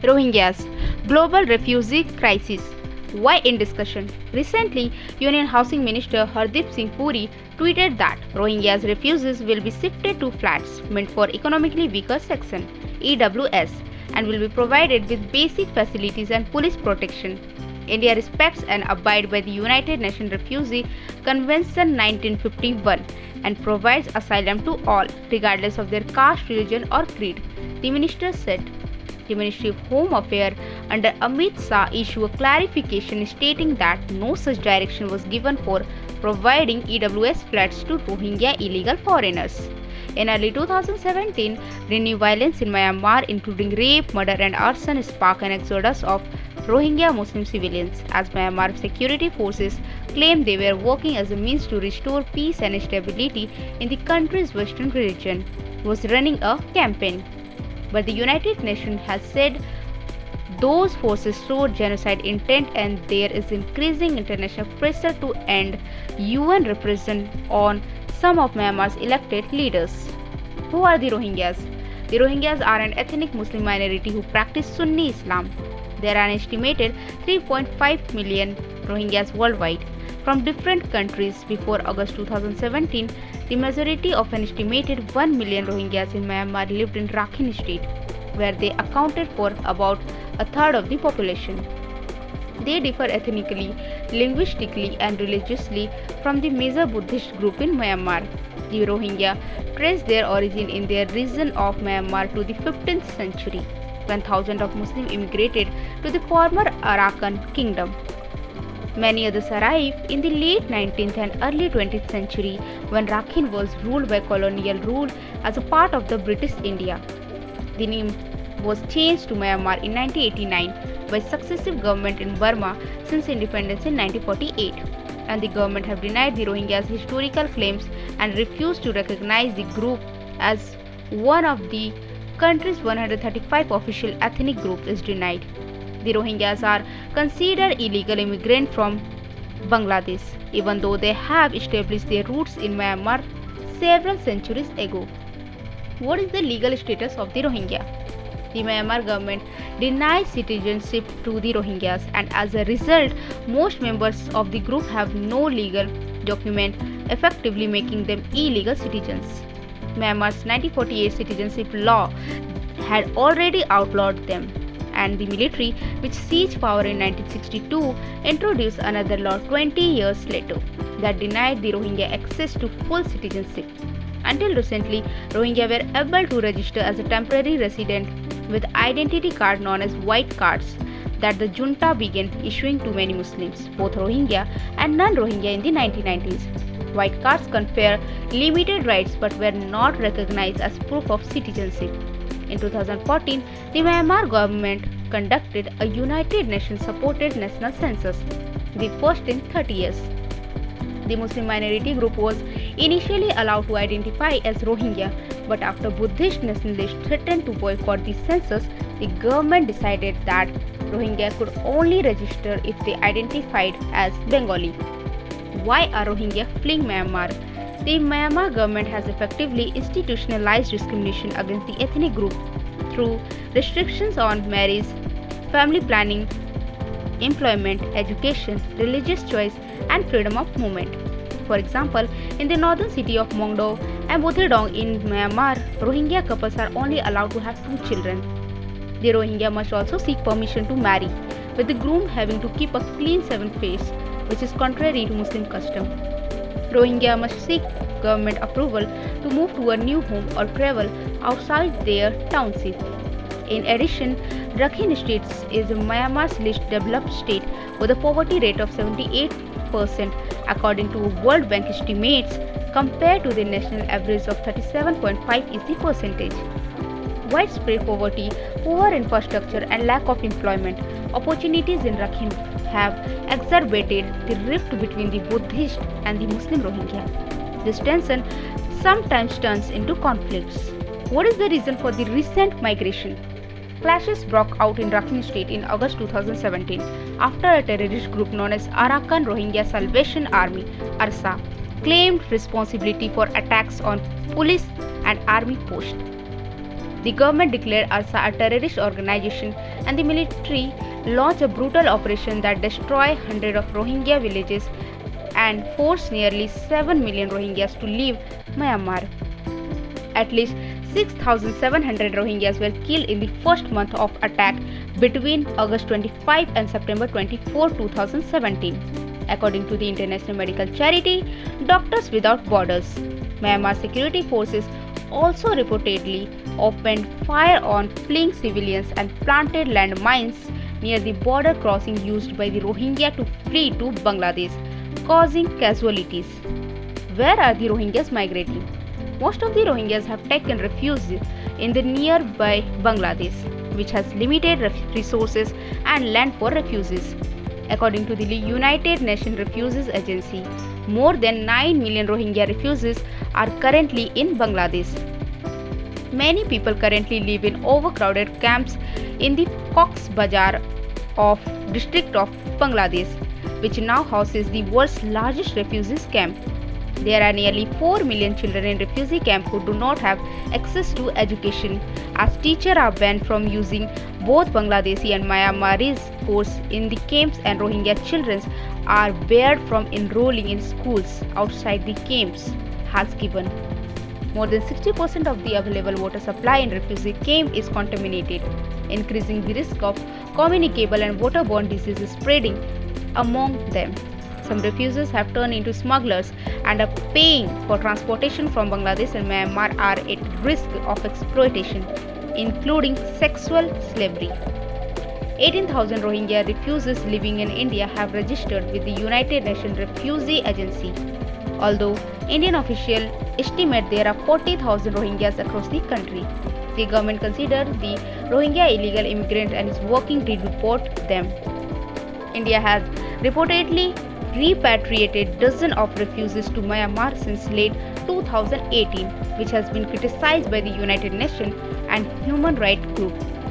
Rohingyas, Global Refugee Crisis. Why in discussion? Recently, Union Housing Minister Hardeep Singh Puri tweeted that Rohingyas refugees will be shifted to flats meant for economically weaker section (EWS) and will be provided with basic facilities and police protection. India respects and abides by the United Nations Refugee Convention 1951 and provides asylum to all, regardless of their caste, religion, or creed, the minister said. The Ministry of Home Affairs under Amit Shah issued a clarification stating that no such direction was given for providing EWS flats to Rohingya illegal foreigners. In early 2017, renewed violence in Myanmar, including rape, murder, and arson, sparked an exodus of Rohingya Muslim civilians, as Myanmar security forces claimed they were working as a means to restore peace and stability in the country's western region, was running a campaign. But the United Nations has said those forces showed genocide intent and there is increasing international pressure to end UN repression on some of Myanmar's elected leaders. Who are the Rohingyas? The Rohingyas are an ethnic Muslim minority who practice Sunni Islam. There are an estimated 3.5 million Rohingyas worldwide. From different countries before August 2017, the majority of an estimated 1 million Rohingyas in Myanmar lived in Rakhine State, where they accounted for about a third of the population. They differ ethnically, linguistically, and religiously from the major Buddhist group in Myanmar. The Rohingya trace their origin in their region of Myanmar to the 15th century, when thousands of Muslims immigrated to the former Arakan kingdom. Many others arrived in the late 19th and early 20th century when Rakhine was ruled by colonial rule as a part of the British India. The name was changed to Myanmar in 1989 by successive governments in Burma since independence in 1948, and the government have denied the Rohingyas' historical claims and refused to recognize the group as one of the country's 135 official ethnic groups is denied. The Rohingyas are considered illegal immigrants from Bangladesh, even though they have established their roots in Myanmar several centuries ago. What is the legal status of the Rohingya? The Myanmar government denies citizenship to the Rohingyas, and as a result, most members of the group have no legal document, effectively making them illegal citizens. Myanmar's 1948 citizenship law had already outlawed them, and the military, which seized power in 1962, introduced another law 20 years later that denied the Rohingya access to full citizenship. Until recently, Rohingya were able to register as a temporary resident with identity card known as white cards that the junta began issuing to many Muslims, both Rohingya and non-Rohingya in the 1990s. White cards confer limited rights but were not recognized as proof of citizenship. In 2014, the Myanmar government conducted a United Nations-supported national census, the first in 30 years. The Muslim minority group was initially allowed to identify as Rohingya, but after Buddhist nationalists threatened to boycott the census, the government decided that Rohingya could only register if they identified as Bengali. Why are Rohingya fleeing Myanmar? The Myanmar government has effectively institutionalized discrimination against the ethnic group through restrictions on marriage, family planning, employment, education, religious choice, and freedom of movement. For example, in the northern city of Mongdo and Botedong in Myanmar, Rohingya couples are only allowed to have 2 children. The Rohingya must also seek permission to marry, with the groom having to keep a clean shaven face, which is contrary to Muslim custom. Rohingya must seek government approval to move to a new home or travel outside their township. In addition, Rakhine State is Myanmar's least developed state with a poverty rate of 78% according to World Bank estimates, compared to the national average of 37.5 is the percentage. Widespread poverty, poor infrastructure, and lack of employment opportunities in Rakhine have exacerbated the rift between the Buddhist and the Muslim Rohingya. This tension sometimes turns into conflicts. What is the reason for the recent migration? Clashes broke out in Rakhine State in August 2017 after a terrorist group known as Arakan Rohingya Salvation Army (ARSA) claimed responsibility for attacks on police and army posts. The government declared Arsa a terrorist organization and the military launched a brutal operation that destroyed hundreds of Rohingya villages and forced nearly 7 million Rohingyas to leave Myanmar. At least 6,700 Rohingyas were killed in the first month of attack between August 25 and September 24, 2017. According to the international medical charity Doctors Without Borders, Myanmar security forces also reportedly opened fire on fleeing civilians and planted landmines near the border crossing used by the Rohingya to flee to Bangladesh, causing casualties. Where are the Rohingyas migrating? Most of the Rohingyas have taken refuge in the nearby Bangladesh, which has limited resources and land for refugees. According to the United Nations Refugees Agency, more than 9 million Rohingya refugees are currently in Bangladesh. Many people currently live in overcrowded camps in the Cox's Bazar of district of Bangladesh, which now houses the world's largest refugees camp. There are nearly 4 million children in refugee camps who do not have access to education, as teachers are banned from using both Bangladeshi and Myanmarese courses in the camps, and Rohingya children are barred from enrolling in schools outside the camps, has given. More than 60% of the available water supply in refugee camp is contaminated, increasing the risk of communicable and waterborne diseases spreading among them. Some refugees have turned into smugglers and are paying for transportation from Bangladesh and Myanmar are at risk of exploitation, including sexual slavery. 18,000 Rohingya refugees living in India have registered with the United Nations Refugee Agency. Although Indian officials estimate there are 40,000 Rohingyas across the country, the government considers the Rohingya illegal immigrants and is working to deport them. India has reportedly repatriated dozens of refugees to Myanmar since late 2018, which has been criticized by the United Nations and human rights groups.